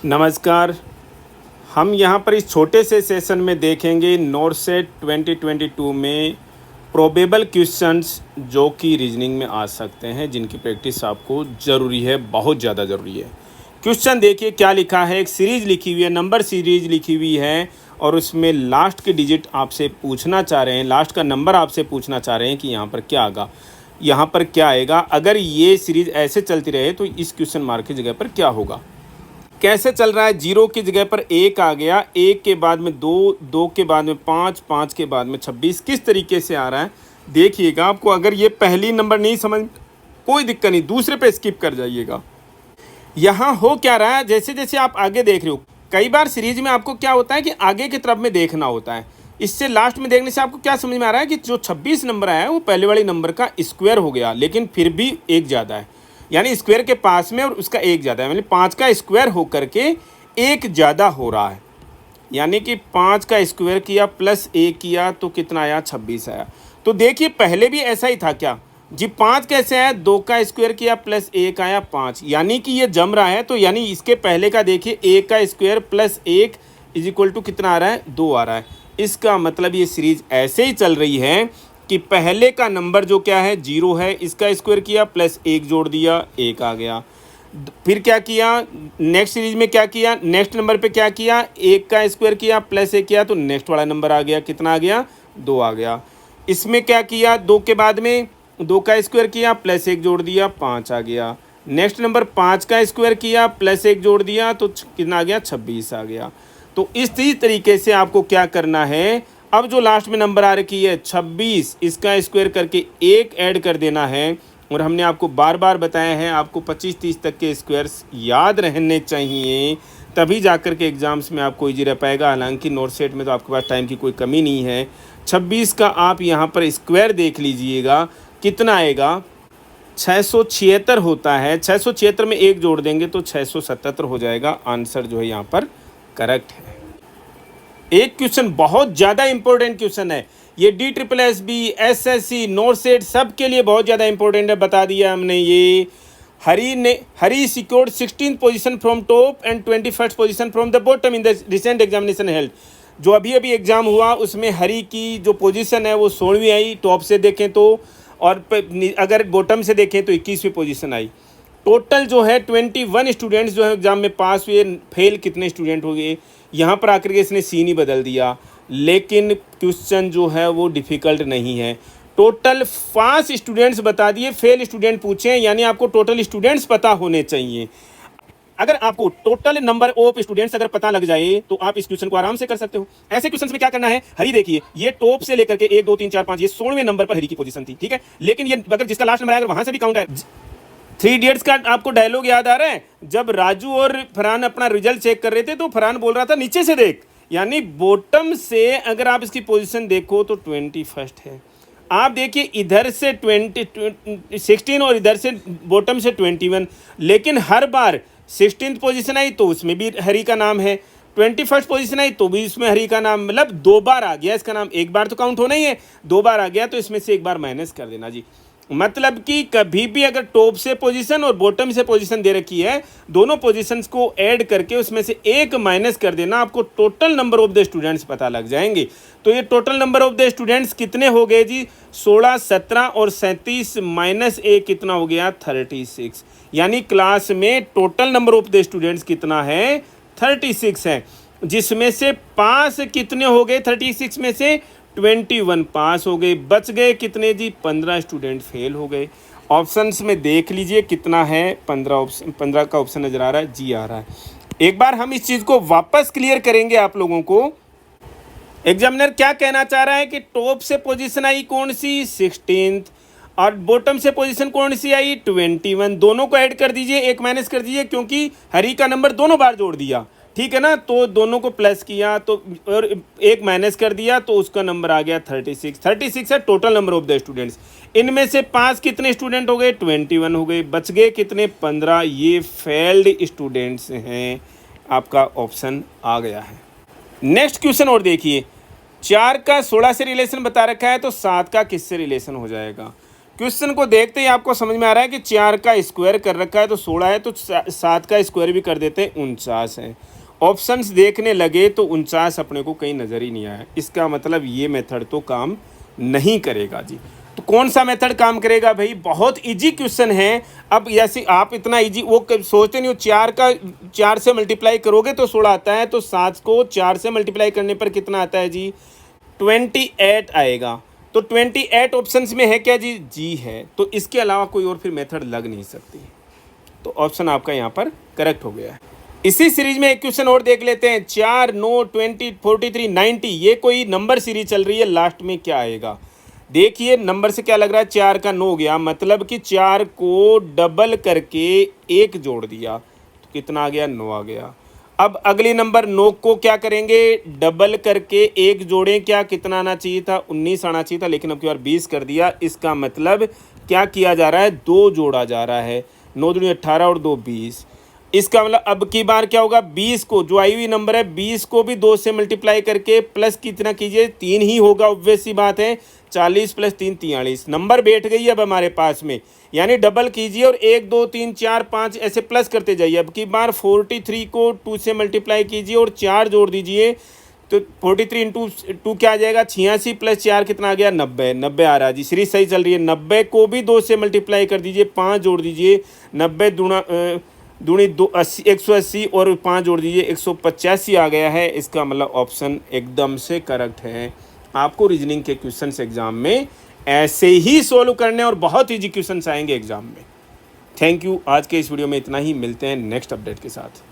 नमस्कार। हम यहाँ पर इस छोटे से सेशन में देखेंगे नॉरसेट 2022 में प्रोबेबल क्वेश्चंस जो कि रीजनिंग में आ सकते हैं, जिनकी प्रैक्टिस आपको ज़रूरी है, बहुत ज़्यादा ज़रूरी है। क्वेश्चन देखिए क्या लिखा है। एक सीरीज़ लिखी हुई है, नंबर सीरीज़ लिखी हुई है और उसमें लास्ट के डिजिट आपसे पूछना चाह रहे हैं, लास्ट का नंबर आपसे पूछना चाह रहे हैं कि यहाँ पर क्या आएगा, यहाँ पर क्या आएगा। अगर ये सीरीज़ ऐसे चलती रहे तो इस क्वेश्चन मार्क की जगह पर क्या होगा। कैसे चल रहा है, 0 की जगह पर 1 आ गया, 1 के बाद में 2, 2 के बाद में 5, 5 के बाद में 26, किस तरीके से आ रहा है देखिएगा। आपको अगर ये पहली नंबर नहीं समझ, कोई दिक्कत नहीं, दूसरे पे स्किप कर जाइएगा। यहाँ हो क्या रहा है, जैसे जैसे आप आगे देख रहे हो, कई बार सीरीज में आपको क्या होता है कि आगे की तरफ में देखना होता है, इससे लास्ट में देखने से आपको क्या समझ में आ रहा है कि जो 26 नंबर आया है वो पहले वाली नंबर का स्क्वायर हो गया, लेकिन फिर भी एक ज़्यादा है, यानी स्क्वायर के पास में और उसका एक ज़्यादा है, यानी 5 का स्क्वायर होकर के एक ज़्यादा हो रहा है। यानी कि 5 का स्क्वायर किया प्लस 1 किया तो कितना आया, 26 आया। तो देखिए पहले भी ऐसा ही था क्या जी, 5 कैसे आया, 2 का स्क्वायर किया प्लस 1 आया 5, यानी कि ये जम रहा है। तो यानी इसके पहले का देखिए 1 का square plus 1 is equal to कितना आ रहा है, 2 आ रहा है। इसका मतलब ये सीरीज ऐसे ही चल रही है कि पहले का नंबर जो क्या है 0 है, इसका स्क्वायर किया प्लस 1 जोड़ दिया, 1 आ गया। फिर क्या किया, नेक्स्ट सीरीज में क्या किया, नेक्स्ट नंबर पे क्या किया, 1 का स्क्वायर किया प्लस 1 किया तो नेक्स्ट वाला नंबर आ गया, कितना आ गया, 2 आ गया। इसमें क्या किया, 2 के बाद में 2 का स्क्वायर किया प्लस 1 जोड़ दिया, 5 आ गया। नेक्स्ट नंबर 5 का स्क्वायर किया प्लस 1 जोड़ दिया तो कितना आ गया, 26 आ गया। तो इसी तरीके से आपको क्या करना है, अब जो लास्ट में नंबर आ रखी है 26, इसका स्क्वायर करके 1 ऐड कर देना है। और हमने आपको बार बार बताया है, आपको 25-30 तक के स्क्वायर्स याद रहने चाहिए, तभी जाकर के एग्ज़ाम्स में आपको इजी रह पाएगा। हालांकि नॉरसेट में तो आपके पास टाइम की कोई कमी नहीं है। 26 का आप यहाँ पर स्क्वायर देख लीजिएगा कितना आएगा, 676 होता है। 676 में 1 जोड़ देंगे तो 677 हो जाएगा। आंसर जो है यहाँ पर करेक्ट है। एक क्वेश्चन बहुत ज़्यादा इंपॉर्टेंट क्वेश्चन है ये, DSSB SSC नॉरसेट सब के लिए बहुत ज़्यादा इंपॉर्टेंट है, बता दिया हमने। ये Hari secured 16th position from top and 21st position from the bottom in the recent examination held. जो अभी एग्जाम हुआ उसमें हरी की जो पोजीशन है वो 16वीं आई टॉप से देखें तो, और अगर बॉटम से देखें तो 21वीं पोजीशन आई। टोटल जो है 21 स्टूडेंट्स जो है एग्ज़ाम में पास हुए, फेल कितने स्टूडेंट हो गए, यहाँ पर आकर के इसने सीन ही बदल दिया। लेकिन क्वेश्चन जो है वो डिफ़िकल्ट नहीं है। टोटल 5 स्टूडेंट्स बता दिए, फेल स्टूडेंट पूछे, यानी आपको टोटल स्टूडेंट्स पता होने चाहिए। अगर आपको टोटल नंबर ऑफ स्टूडेंट्स अगर पता लग जाए तो आप इस क्वेश्चन को आराम से कर सकते हो। ऐसे क्वेश्चन में क्या करना है, हरी देखिए ये टॉप से लेकर के 1 2 3 4 5 ये 16वें नंबर पर हरी की पोजीशन थी, ठीक है। लेकिन ये अगर जिसका लास्ट नंबर आया वहां से भी काउंट है। 3 इडियट्स का आपको डायलॉग याद आ रहा है, जब राजू और फरहान अपना रिजल्ट चेक कर रहे थे तो फरहान बोल रहा था नीचे से देख, यानी बॉटम से अगर आप इसकी पोजीशन देखो तो 21st है। आप देखिए इधर से 16 और इधर से बॉटम से 21, लेकिन हर बार 16th पोजीशन आई तो उसमें भी हरी का नाम है, 21st पोजीशन आई तो भी इसमें हरी का नाम, मतलब 2 बार आ गया इसका नाम। एक बार तो काउंट होना ही है, 2 बार आ गया तो इसमें से 1 बार माइनस कर देना जी। मतलब कि कभी भी अगर टॉप से पोजीशन और बॉटम से पोजीशन दे रखी है, दोनों पोजीशंस को ऐड करके उसमें से 1 माइनस कर देना, आपको total number of the students पता लग जाएंगे। तो ये total number of the students कितने हो गए जी, 16, 17 और 37 माइनस 1 कितना हो गया, 36। यानी क्लास में total number of the students कितना है, 36 है, जिसमें से पास कितने हो गए, 36 में से 21 पास हो गए, बच गए कितने जी, 15 स्टूडेंट फेल हो गए। ऑप्शंस में देख लीजिए कितना है, 15 का ऑप्शन नज़र आ रहा है जी, आ रहा है। एक बार हम इस चीज़ को वापस क्लियर करेंगे आप लोगों को। एग्जामिनर क्या कहना चाह रहा है कि टॉप से पोजीशन आई कौन सी, 16th, और बॉटम से पोजीशन कौन सी आई, 21। दोनों को ऐड कर दीजिए, 1 माइनस कर दीजिए, क्योंकि हरी का नंबर दोनों बार जोड़ दिया, ठीक है ना। तो दोनों को प्लस किया तो और 1 माइनस कर दिया तो उसका नंबर आ गया 36 है total number of the students. इनमें से 5 कितने स्टूडेंट हो गए, 21 हो गए, बच गए कितने, 15। ये फेल्ड स्टूडेंट्स हैं, आपका ऑप्शन आ गया है। नेक्स्ट क्वेश्चन और देखिए, 4 का 16 से रिलेशन बता रखा है तो 7 का किससे रिलेशन हो जाएगा। क्वेश्चन को देखते ही आपको समझ में आ रहा है कि 4 का स्क्वायर कर रखा है तो 16 है, तो 7 का स्क्वायर भी कर देते हैं 49 है। ऑप्शंस देखने लगे तो 49 अपने को कहीं नज़र ही नहीं आया। इसका मतलब ये मेथड तो काम नहीं करेगा जी। तो कौन सा मेथड काम करेगा भाई? बहुत इजी क्वेश्चन है। अब जैसे आप इतना इजी वो सोचते नहीं हो, 4 से मल्टीप्लाई करोगे तो 16 आता है, तो 7 को 4 से मल्टीप्लाई करने पर कितना आता है जी? 28 आएगा। तो 28 ऑप्शंस में है क्या जी? जी है। तो इसके अलावा कोई और फिर मेथड लग नहीं सकती। तो ऑप्शन आपका यहाँ पर करेक्ट हो गया है। इसी सीरीज में एक क्वेश्चन और देख लेते हैं। 4, 9, 20, 43, 90, ये कोई नंबर सीरीज चल रही है, लास्ट में क्या आएगा? देखिए नंबर से क्या लग रहा है, 4 का 9 हो गया, मतलब कि 4 को डबल करके 1 जोड़ दिया तो कितना आ गया? 9 आ गया। अब अगली नंबर 9 को क्या करेंगे? डबल करके 1 जोड़ें, क्या कितना आना चाहिए था? 19 आना चाहिए था, लेकिन अब की बार 20 कर दिया। इसका मतलब क्या किया जा रहा है? 2 जोड़ा जा रहा है। 9 दूनी 18 और 2 20। इसका मतलब अब की बार क्या होगा? 20 को, जो आई हुई नंबर है 20 को भी 2 से मल्टीप्लाई करके प्लस कितना कीजिए? 3 ही होगा, ऑब्वियस सी बात है। 40 प्लस 3 43 नंबर बैठ गई अब हमारे पास में, यानी डबल कीजिए और 1 2 3 4 5 ऐसे प्लस करते जाइए। अब की बार 43 को 2 से मल्टीप्लाई कीजिए और 4 जोड़ दीजिए, तो 43 इंटू 2 क्या आ जाएगा? 86 प्लस 4 कितना आ गया? 90। 90 आ रहा है जी, सीरीज सही चल रही है। 90 को भी 2 से मल्टीप्लाई कर दीजिए, 5 जोड़ दीजिए, 90 दूनी 180 और 5 जोड़ दीजिए, 185 आ गया है। इसका मतलब ऑप्शन एकदम से करेक्ट है। आपको रीजनिंग के क्वेश्चंस एग्जाम में ऐसे ही सोल्व करने और बहुत ईजी क्वेश्चंस आएंगे एग्जाम में। Thank you. आज के इस वीडियो में इतना ही, मिलते हैं नेक्स्ट अपडेट के साथ।